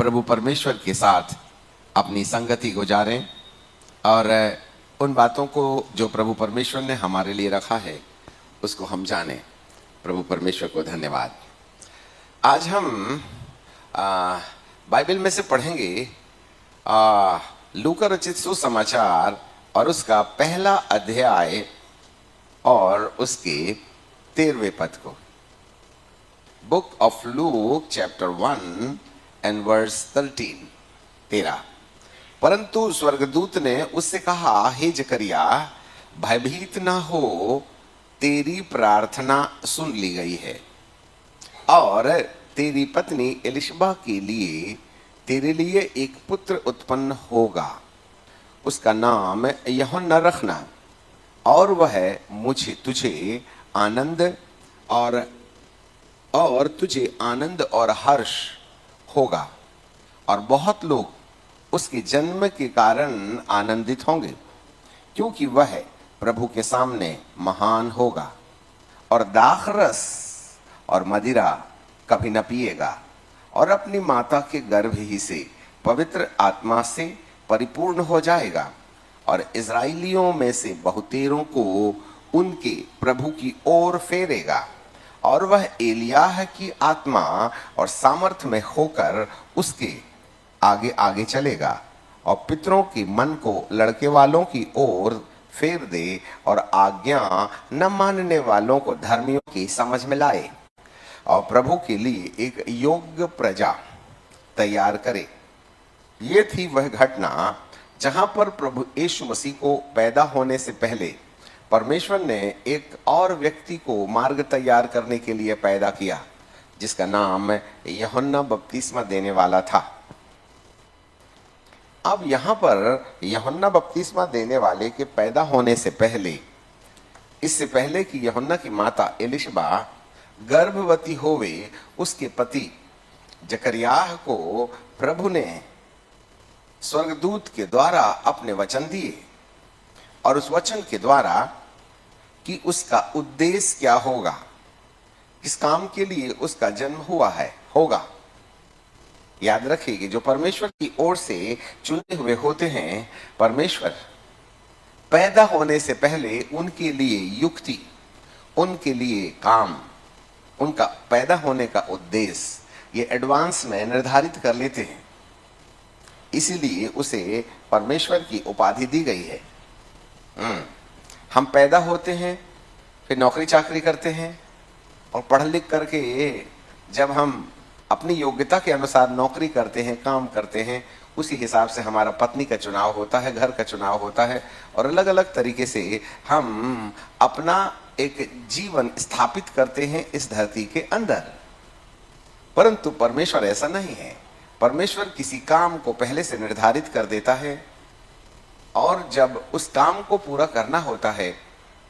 प्रभु परमेश्वर के साथ अपनी संगति गुजारें और उन बातों को जो प्रभु परमेश्वर ने हमारे लिए रखा है उसको हम जानें। प्रभु परमेश्वर को धन्यवाद। आज हम बाइबल में से पढ़ेंगे लूका रचित सुसमाचार और उसका पहला अध्याय और उसके 13वें पद को। Book of Luke chapter 1 and verse 13। परंतु स्वर्गदूत ने उससे कहा, हे जकरिया, भयभीत ना हो, तेरी प्रार्थना सुन ली गई है और तेरी पत्नी एलिशबा के लिए तेरे लिए एक पुत्र उत्पन्न होगा। उसका नाम यूहन्ना रखना और वह तुझे आनंद और हर्ष होगा और बहुत लोग उसके जन्म के कारण आनंदित होंगे, क्योंकि वह प्रभु के सामने महान होगा और दाखरस और मदिरा कभी न पिएगा और अपनी माता के गर्भ ही से पवित्र आत्मा से परिपूर्ण हो जाएगा और इस्राएलियों में से बहुतेरों को उनके प्रभु की ओर फेरेगा और वह एलियाह की आत्मा और सामर्थ में होकर उसके आगे आगे चलेगा और पितरों के मन को लड़के वालों की ओर फेर दे और आज्ञा न मानने वालों को धर्मियों की समझ में लाए और प्रभु के लिए एक योग्य प्रजा तैयार करे। ये थी वह घटना जहां पर प्रभु यीशु मसीह को पैदा होने से पहले परमेश्वर ने एक और व्यक्ति को मार्ग तैयार करने के लिए पैदा किया, जिसका नाम यूहन्ना बपतिस्मा देने वाला था। अब यहां पर यूहन्ना बपतिस्मा देने वाले के पैदा होने से पहले, इससे पहले कि यूहन्ना की माता एलिशबा गर्भवती होवे, उसके पति जकरियाह को प्रभु ने स्वर्गदूत के द्वारा अपने वचन दिए और उस वचन के द्वारा कि उसका उद्देश्य क्या होगा, किस काम के लिए उसका जन्म होगा। याद रखिए कि जो परमेश्वर की ओर से चुने हुए होते हैं, परमेश्वर पैदा होने से पहले उनके लिए युक्ति, उनके लिए काम, उनका पैदा होने का उद्देश्य ये एडवांस में निर्धारित कर लेते हैं। इसीलिए उसे परमेश्वर की उपाधि दी गई है। हम पैदा होते हैं, फिर नौकरी चाकरी करते हैं और पढ़ लिख करके जब हम अपनी योग्यता के अनुसार नौकरी करते हैं, काम करते हैं, उसी हिसाब से हमारा पत्नी का चुनाव होता है, घर का चुनाव होता है और अलग अलग तरीके से हम अपना एक जीवन स्थापित करते हैं इस धरती के अंदर। परंतु परमेश्वर ऐसा नहीं है। परमेश्वर किसी काम को पहले से निर्धारित कर देता है और जब उस काम को पूरा करना होता है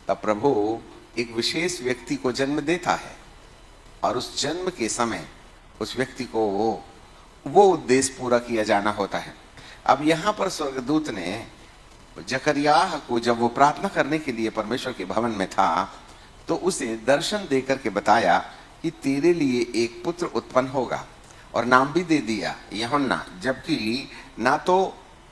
तब प्रभु एक विशेष व्यक्ति को जन्म देता है और उस जन्म के समय उस व्यक्ति को वो उद्देश्य पूरा किया जाना होता है। अब यहाँ पर स्वर्गदूत ने जकरियाह को, जब वो प्रार्थना करने के लिए परमेश्वर के भवन में था, तो उसे दर्शन देकर के बताया कि तेरे लिए एक पुत्र उत्पन्न होगा और नाम भी दे दिया यूहन्ना, जबकि ना तो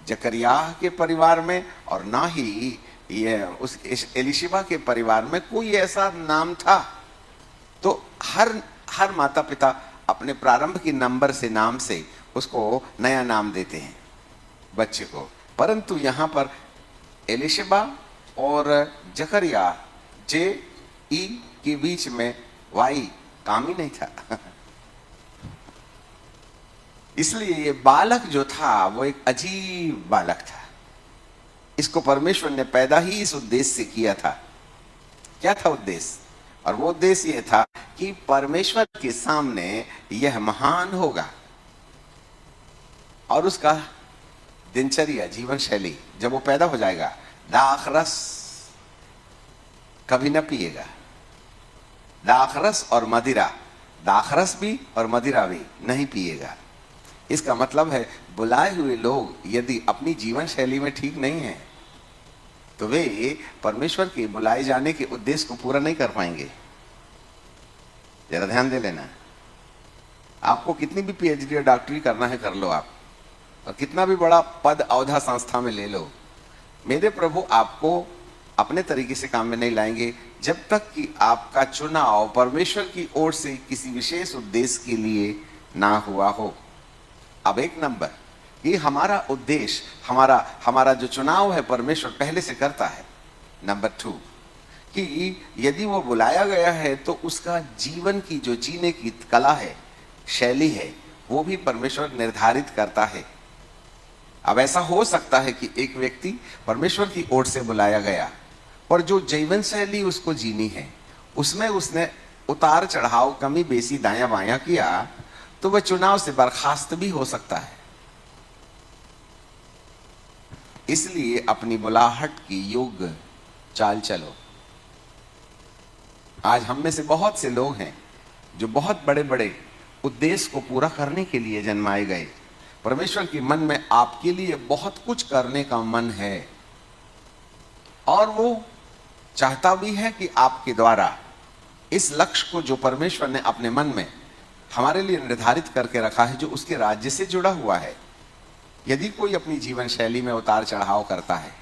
जकरियाह के परिवार में और ना ही ये उस एलिशबा के परिवार में कोई ऐसा नाम था। तो हर माता पिता अपने प्रारंभ के नंबर से, नाम से उसको नया नाम देते हैं बच्चे को। परंतु यहाँ पर एलिशबा और जकरिया JE के बीच में Y काम ही नहीं था। इसलिए ये बालक जो था वो एक अजीब बालक था। इसको परमेश्वर ने पैदा ही इस उद्देश्य से किया था। क्या था उद्देश्य? और वो उद्देश्य ये था कि परमेश्वर के सामने यह महान होगा और उसका दिनचर्या, जीवन शैली, जब वो पैदा हो जाएगा, दाखरस कभी न पिएगा। दाखरस और मदिरा, दाखरस भी और मदिरा भी नहीं पिएगा। इसका मतलब है बुलाए हुए लोग यदि अपनी जीवन शैली में ठीक नहीं है तो वे परमेश्वर के बुलाए जाने के उद्देश्य को पूरा नहीं कर पाएंगे। जरा ध्यान दे लेना। आपको कितनी भी पीएचडी और डॉक्टरी करना है कर लो आप, और कितना भी बड़ा पद औधा संस्था में ले लो, मेरे प्रभु आपको अपने तरीके से काम में नहीं लाएंगे जब तक कि आपका चुनाव परमेश्वर की ओर से किसी विशेष उद्देश्य के लिए ना हुआ हो। अब एक नंबर, ये हमारा उद्देश्य, हमारा जो चुनाव है परमेश्वर पहले से करता है। नंबर 2 कि यदि वो बुलाया गया है तो उसका जीवन की जो जीने की कला है, शैली है, वो भी परमेश्वर निर्धारित करता है। अब ऐसा हो सकता है कि एक व्यक्ति परमेश्वर की ओर से बुलाया गया और जो जीवन शैली उसको जीनी है उसमें उसने उतार चढ़ाव, कमी बेसी, दायां बायां किया, तो वह चुनाव से बर्खास्त भी हो सकता है। इसलिए अपनी बुलाहट की योग्य चाल चलो। आज हम में से बहुत से लोग हैं जो बहुत बड़े बड़े उद्देश्य को पूरा करने के लिए जन्माए गए। परमेश्वर के मन में आपके लिए बहुत कुछ करने का मन है और वो चाहता भी है कि आपके द्वारा इस लक्ष्य को जो परमेश्वर ने अपने मन में हमारे लिए निर्धारित करके रखा है, जो उसके राज्य से जुड़ा हुआ है, यदि कोई अपनी जीवन शैली में उतार चढ़ाव करता है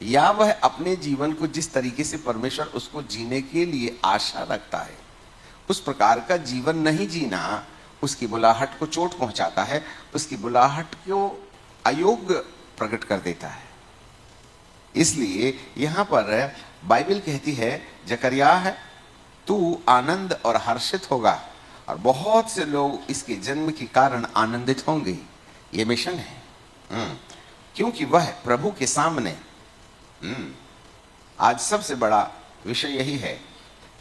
या वह अपने जीवन को जिस तरीके से परमेश्वर उसको जीने के लिए आशा रखता है उस प्रकार का जीवन नहीं जीना, उसकी बुलाहट को चोट पहुंचाता है, उसकी बुलाहट को अयोग्य प्रकट कर देता है। इसलिए यहां पर बाइबल कहती है, जकरिया है तू आनंद और हर्षित होगा और बहुत से लोग इसके जन्म के कारण आनंदित होंगे। ये मिशन है, क्योंकि वह प्रभु के सामने, आज सबसे बड़ा विषय यही है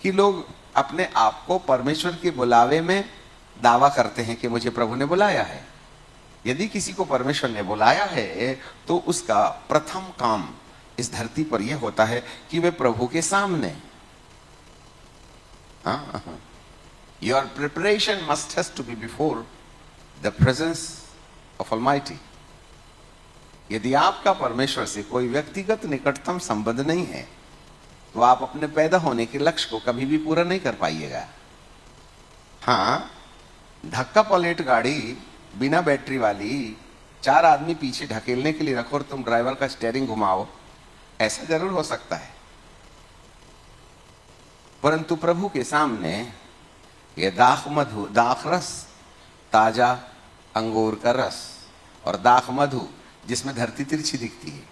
कि लोग अपने आप को परमेश्वर के बुलावे में दावा करते हैं कि मुझे प्रभु ने बुलाया है। यदि किसी को परमेश्वर ने बुलाया है तो उसका प्रथम काम इस धरती पर यह होता है कि वे प्रभु के सामने, your preparation must has to be before the presence of almighty. यदि आपका परमेश्वर से कोई व्यक्तिगत निकटतम संबंध नहीं है तो आप अपने पैदा होने के लक्ष्य को कभी भी पूरा नहीं कर पाइएगा। हाँ, धक्का पलेट गाड़ी बिना बैटरी वाली 4 आदमी पीछे ढकेलने के लिए रखो और तुम ड्राइवर का स्टीयरिंग घुमाओ, ऐसा जरूर हो सकता है, परंतु प्रभु के सामने ये दाख रस, ताजा अंगूर का रस और दाख मधु जिसमें धरती तिरछी दिखती है।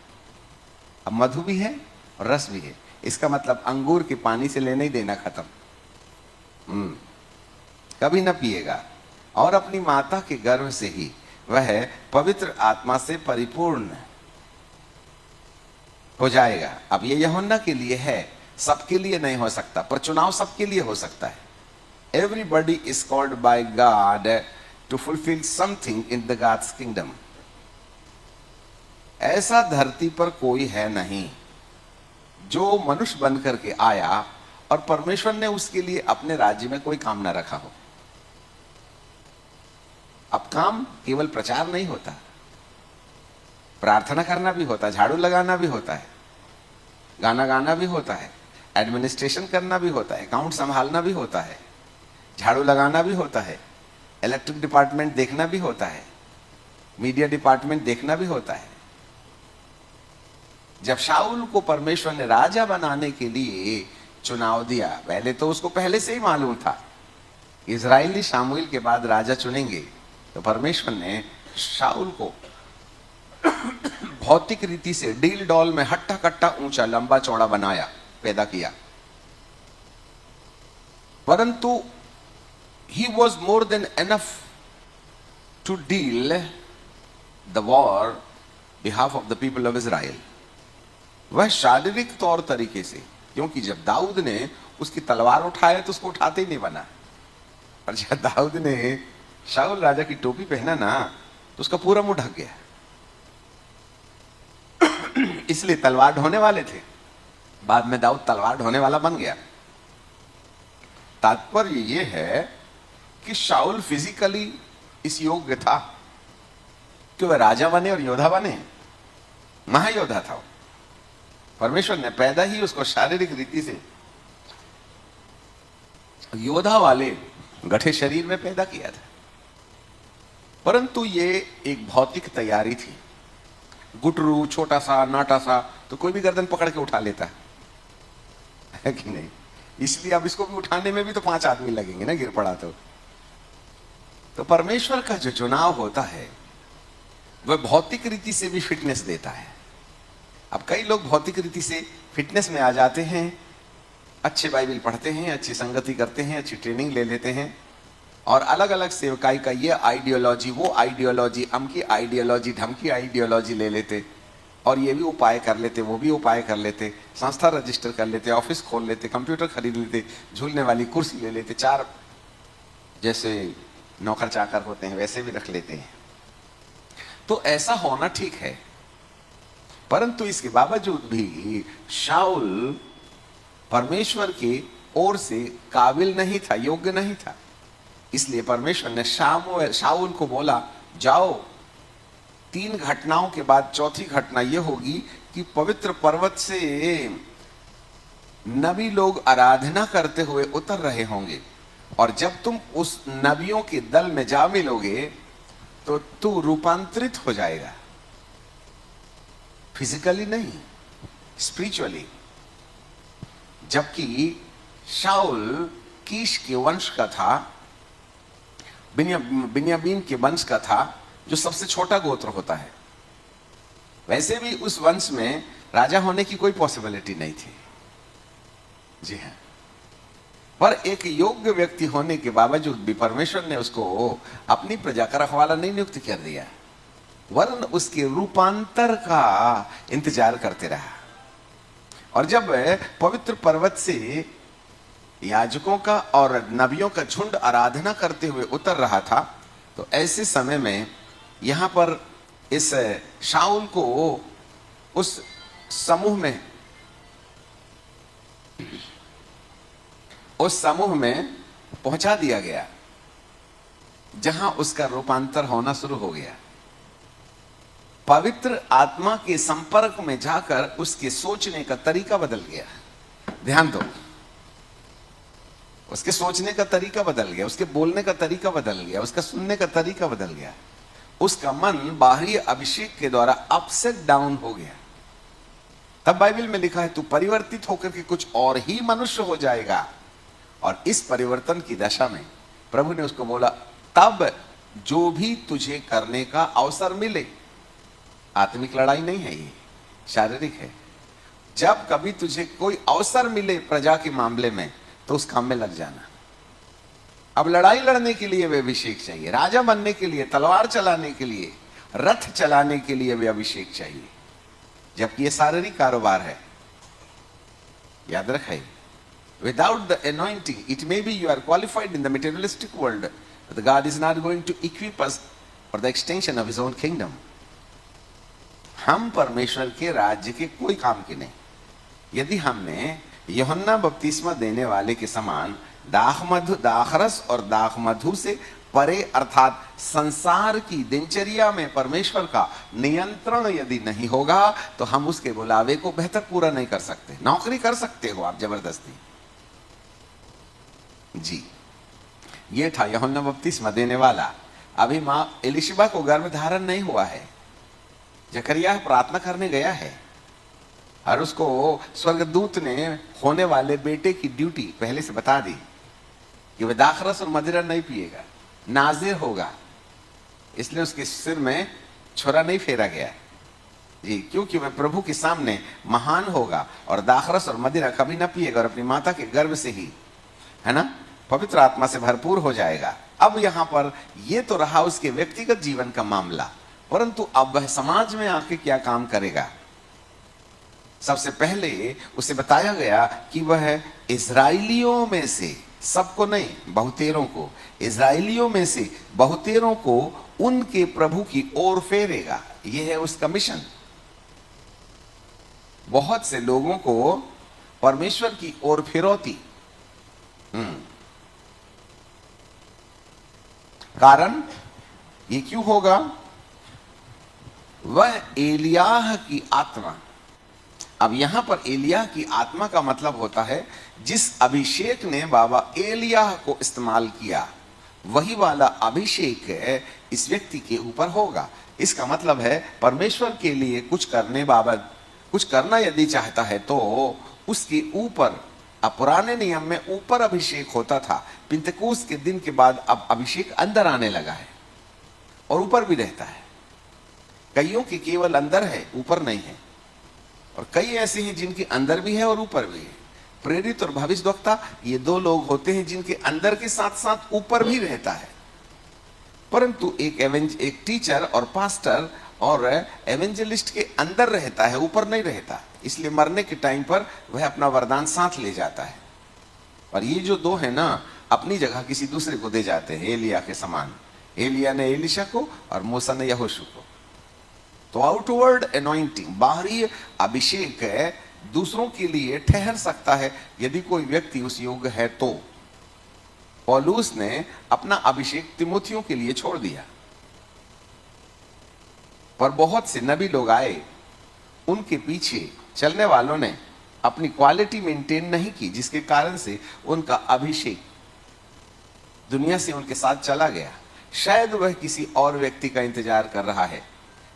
अब मधु भी है और रस भी है, इसका मतलब अंगूर के पानी से लेना ही देना खत्म, कभी ना पिएगा। और अपनी माता के गर्भ से ही वह पवित्र आत्मा से परिपूर्ण हो जाएगा। अब ये यूहन्ना के लिए है, सबके लिए नहीं हो सकता, पर चुनाव सबके लिए हो सकता है। Everybody is called by God to fulfil something in the God's kingdom. ऐसा धरती पर कोई है नहीं जो मनुष्य बन करके आया और परमेश्वर ने उसके लिए अपने राज्य में कोई काम ना रखा हो। अब काम केवल प्रचार नहीं होता, प्रार्थना करना भी होता है, झाड़ू लगाना भी होता है, गाना गाना भी होता है, एडमिनिस्ट्रेशन करना भी होता है, अकाउंट संभालना भी होता है, झाड़ू लगाना भी होता है, इलेक्ट्रिक डिपार्टमेंट देखना भी होता है, मीडिया डिपार्टमेंट देखना भी होता है। जब शाऊल को परमेश्वर ने राजा बनाने के लिए चुनाव दिया, पहले तो उसको पहले से ही मालूम था इजराइली शामुएल के बाद राजा चुनेंगे, तो परमेश्वर ने शाऊल को भौतिक रीति से डील डॉल में हट्टा कट्टा ऊंचा लंबा चौड़ा बनाया, पैदा किया, परंतु he was more than enough to deal the war behalf of the people of Israel। वह शारीरिक तौर तरीके से, क्योंकि जब दाऊद ने उसकी तलवार उठाया तो उसको उठाते ही नहीं बना, और जब दाऊद ने शाऊल राजा की टोपी पहना ना तो उसका पूरा मुंह ढक गया, इसलिए तलवार ढोने वाले थे, बाद में दाऊद तलवार ढोने वाला बन गया। तात्पर्य यह है कि शाऊल फिजिकली इस योग्य था कि वह राजा बने और योद्धा बने, महायोद्धा था। परमेश्वर ने पैदा ही उसको शारीरिक रीति से योद्धा वाले गठे शरीर में पैदा किया था। परंतु ये एक भौतिक तैयारी थी। गुटरू छोटा सा नाटा सा तो कोई भी गर्दन पकड़ के उठा लेता है कि नहीं? इसलिए अब इसको भी उठाने में भी तो 5 आदमी लगेंगे ना, गिर पड़ा तो परमेश्वर का जो चुनाव होता है वह भौतिक रीति से भी फिटनेस देता है। अब कई लोग भौतिक रीति से फिटनेस में आ जाते हैं, अच्छे बाइबल पढ़ते हैं, अच्छी संगति करते हैं, अच्छी ट्रेनिंग ले लेते हैं और अलग अलग सेवकाई का ये आइडियोलॉजी, वो आइडियोलॉजी, अमकी आइडियोलॉजी, ढमकी आइडियोलॉजी ले लेते और ये भी उपाय कर लेते, वो भी उपाय कर लेते, संस्था रजिस्टर कर लेते, ऑफिस खोल लेते, कंप्यूटर खरीद लेते, झूलने वाली कुर्सी ले लेते, 4 जैसे नौकर चाकर होते हैं वैसे भी रख लेते हैं। तो ऐसा होना ठीक है, परंतु इसके बावजूद भी शाऊल परमेश्वर की ओर से काबिल नहीं था, योग्य नहीं था। इसलिए परमेश्वर ने शाऊल को बोला, जाओ। 3 घटनाओं के बाद चौथी घटना यह होगी कि पवित्र पर्वत से नबी लोग आराधना करते हुए उतर रहे होंगे और जब तुम उस नबियों के दल में जा मिलोगे तो तू रूपांतरित हो जाएगा, फिजिकली नहीं, स्पिरिचुअली। जबकि शाऊल कीश के वंश का था, बिन्यामीन के वंश का था, जो सबसे छोटा गोत्र होता है। वैसे भी उस वंश में राजा होने की कोई पॉसिबिलिटी नहीं थी, जी हाँ। पर एक योग्य व्यक्ति होने के बावजूद भी परमेश्वर ने उसको अपनी प्रजा का रखवाला नहीं नियुक्त कर दिया, वरन उसके रूपांतर का इंतजार करते रहा। और जब पवित्र पर्वत से याजकों का और नबियों का झुंड आराधना करते हुए उतर रहा था, तो ऐसे समय में यहां पर इस शाऊल को उस समूह में पहुंचा दिया गया जहां उसका रूपांतर होना शुरू हो गया। पवित्र आत्मा के संपर्क में जाकर उसके सोचने का तरीका बदल गया। ध्यान दो, उसके सोचने का तरीका बदल गया, उसके बोलने का तरीका बदल गया, उसका सुनने का तरीका बदल गया। उसका मन बाहरी अभिषेक के द्वारा अपसेट डाउन हो गया। तब बाइबल में लिखा है, तू परिवर्तित होकर के कुछ और ही मनुष्य हो जाएगा। और इस परिवर्तन की दशा में प्रभु ने उसको बोला, तब जो भी तुझे करने का अवसर मिले, आत्मिक लड़ाई नहीं है ये, शारीरिक है। जब कभी तुझे कोई अवसर मिले प्रजा के मामले में तो उस काम में लग जाना। अब लड़ाई लड़ने के लिए वे अभिषेक चाहिए, राजा बनने के लिए, तलवार चलाने के लिए, रथ चलाने के लिए वे अभिषेक चाहिए, जबकि ये शारीरिक कारोबार है। याद रखें, without the anointing it may be you are qualified in the materialistic world, but God is not going to equip us for the extension of his own kingdom. हम परमेश्वर के राज्य के कोई काम के नहीं। यदि हमने यूहन्ना बपतिस्मा देने वाले के समान दाखरस और दाखमधु से परे अर्थात संसार की दिनचर्या में परमेश्वर का नियंत्रण यदि नहीं होगा तो हम उसके बुलावे को बेहतर पूरा नहीं कर सकते। नौकरी कर सकते हो आप जबरदस्ती, जी। ये था यूहन्ना बपतिस्मा देने वाला। अभी मां एलिशबा को गर्भ धारण नहीं हुआ है। जकरिया प्रार्थना करने गया है और उसको स्वर्गदूत ने होने वाले बेटे की ड्यूटी पहले से बता दी कि वह दाखरस और मदिरा नहीं पिएगा, नाजिर होगा। इसलिए उसके सिर में छुरा नहीं फेरा गया, जी, क्योंकि वह प्रभु के सामने महान होगा और दाखरस और मदिरा कभी ना पिएगा और अपनी माता के गर्भ से ही, है ना, पवित्र आत्मा से भरपूर हो जाएगा। अब यहां पर यह तो रहा उसके व्यक्तिगत जीवन का मामला, परंतु अब वह समाज में आके क्या काम करेगा। सबसे पहले उसे बताया गया कि वह इजराइलियों में से, सबको नहीं, बहुतेरों को, इजराइलियों में से बहुतेरों को उनके प्रभु की ओर फेरेगा। यह है उसका मिशन। बहुत से लोगों को परमेश्वर की ओर फिरौती। कारण ये क्यों होगा? वह एलियाह की आत्मा। अब यहां पर एलियाह की आत्मा का मतलब होता है जिस अभिषेक ने बाबा एलियाह को इस्तेमाल किया वही वाला अभिषेक इस व्यक्ति के ऊपर होगा। इसका मतलब है परमेश्वर के लिए कुछ करने बाबत कुछ करना यदि चाहता है तो उसके ऊपर, अब पुराने नियम में ऊपर अभिषेक होता था, पिंतकुस्त के दिन के बाद अब अभिषेक अंदर आने लगा है और ऊपर भी रहता है। कईयों के केवल अंदर है, ऊपर नहीं है, और कई ऐसे हैं जिनके अंदर भी है और ऊपर भी है। प्रेरित और भविष्यद्वक्ता ये दो लोग होते हैं जिनके अंदर के साथ साथ ऊपर भी रहता है। परंतु एक टीचर और पास्टर और एवेंजलिस्ट के अंदर रहता है, ऊपर नहीं रहता, इसलिए मरने के टाइम पर वह अपना वरदान साथ ले जाता है। और ये जो दो है ना, अपनी जगह किसी दूसरे को दे जाते हैं, एलिया के समान। एलिया ने एलिशा को और मूसा ने यहोशू को। तो आउटवर्ड एनॉइंटिंग, बाहरी अभिषेक है, दूसरों के लिए ठहर सकता है यदि कोई व्यक्ति उस योग्य है तो। पौलुस ने अपना अभिषेक तिमोथियों के लिए छोड़ दिया, पर बहुत से नबी लोग आए, उनके पीछे चलने वालों ने अपनी क्वालिटी मेंटेन नहीं की, जिसके कारण से उनका अभिषेक दुनिया से उनके साथ चला गया। शायद वह किसी और व्यक्ति का इंतजार कर रहा है।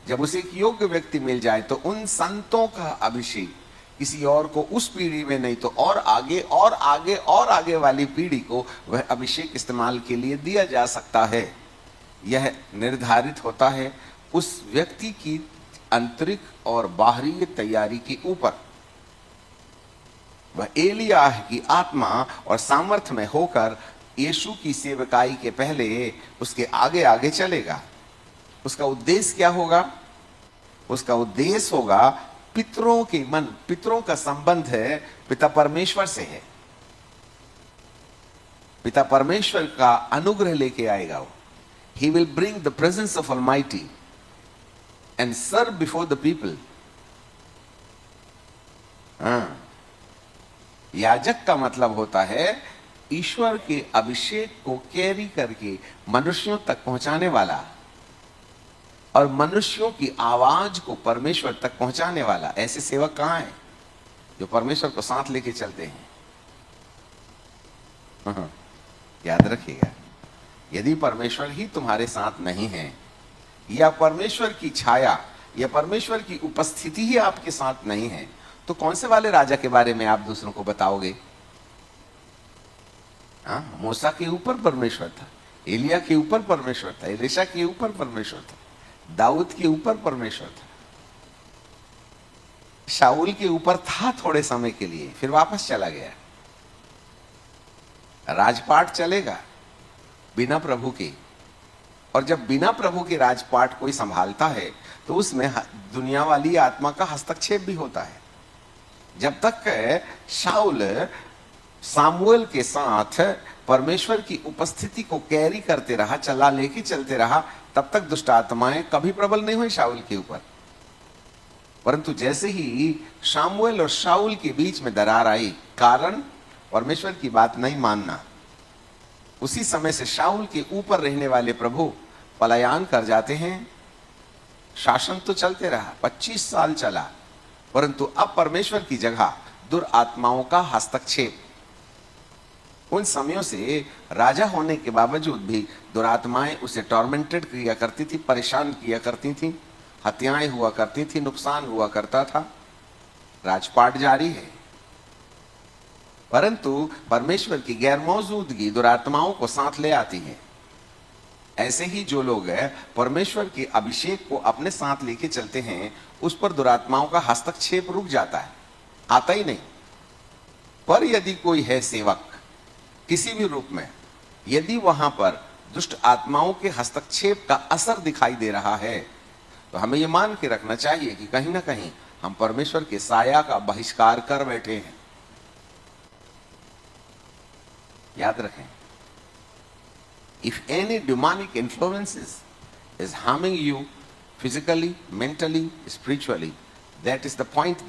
जब उसे एक योग्य व्यक्ति मिल जाए तो उन संतों का अभिषेक किसी और को उस पीढ़ी में नहीं तो और आगे और आगे और आगे वाली पीढ़ी को वह अभिषेक इस्तेमाल के लिए दिया जा सकता है। यह निर्धारित होता है उस व्यक्ति की आंतरिक और बाहरी तैयारी के ऊपर। वह एलिया की आत्मा और सामर्थ्य में होकर यीशु की सेवकाई के पहले उसके आगे आगे चलेगा। उसका उद्देश्य क्या होगा? उसका उद्देश्य होगा पितरों के मन, पितरों का संबंध है पिता परमेश्वर से है। पिता परमेश्वर का अनुग्रह लेके आएगा वो। He will bring the presence of Almighty and serve before the people. याजक का मतलब होता है ईश्वर के अभिषेक को कैरी करके मनुष्यों तक पहुंचाने वाला, और मनुष्यों की आवाज को परमेश्वर तक पहुंचाने वाला। ऐसे सेवक कहां हैं जो परमेश्वर को साथ लेके चलते हैं? याद रखिएगा, यदि परमेश्वर ही तुम्हारे साथ नहीं है, या परमेश्वर की छाया या परमेश्वर की उपस्थिति ही आपके साथ नहीं है, तो कौन से वाले राजा के बारे में आप दूसरों को बताओगे? मूसा के ऊपर परमेश्वर था, एलिया के ऊपर परमेश्वर था, एलीशा के ऊपर परमेश्वर था, दाऊद के ऊपर परमेश्वर था, शाऊल के ऊपर था थोड़े समय के लिए, फिर वापस चला गया। राजपाट चलेगा बिना प्रभु के, और जब बिना प्रभु के राजपाट कोई संभालता है तो उसमें दुनिया वाली आत्मा का हस्तक्षेप भी होता है। जब तक शाऊल सामुएल के साथ परमेश्वर की उपस्थिति को कैरी करते रहा, चला लेके चलते रहा, तब तक दुष्ट आत्माएं कभी प्रबल नहीं हुई शाऊल के ऊपर। परंतु जैसे ही सामुएल और शाऊल के बीच में दरार आई, कारण परमेश्वर की बात नहीं मानना, उसी समय से शाऊल के ऊपर रहने वाले प्रभु पलायन कर जाते हैं। शासन तो चलते रहा, 25 साल चला, परंतु अब परमेश्वर की जगह दुरात्माओं का हस्तक्षेप। उन समयों से राजा होने के बावजूद भी दुरात्माएं उसे टॉर्मेंटेड किया करती थी, परेशान किया करती थी, हत्याएं हुआ करती थी, नुकसान हुआ करता था। राजपाट जारी है, परंतु परमेश्वर की गैर मौजूदगी दुरात्माओं को साथ ले आती है। ऐसे ही जो लोग परमेश्वर के अभिषेक को अपने साथ लेके चलते हैं, उस पर दुरात्माओं का हस्तक्षेप रुक जाता है, आता ही नहीं। पर यदि कोई है सेवक किसी भी रूप में, यदि वहां पर दुष्ट आत्माओं के हस्तक्षेप का असर दिखाई दे रहा है, तो हमें यह मान के रखना चाहिए कि कहीं ना कहीं हम परमेश्वर के साया का बहिष्कार कर बैठे हैं। याद रखें, if any demonic influences is harming you physically, mentally, spiritually, that is the point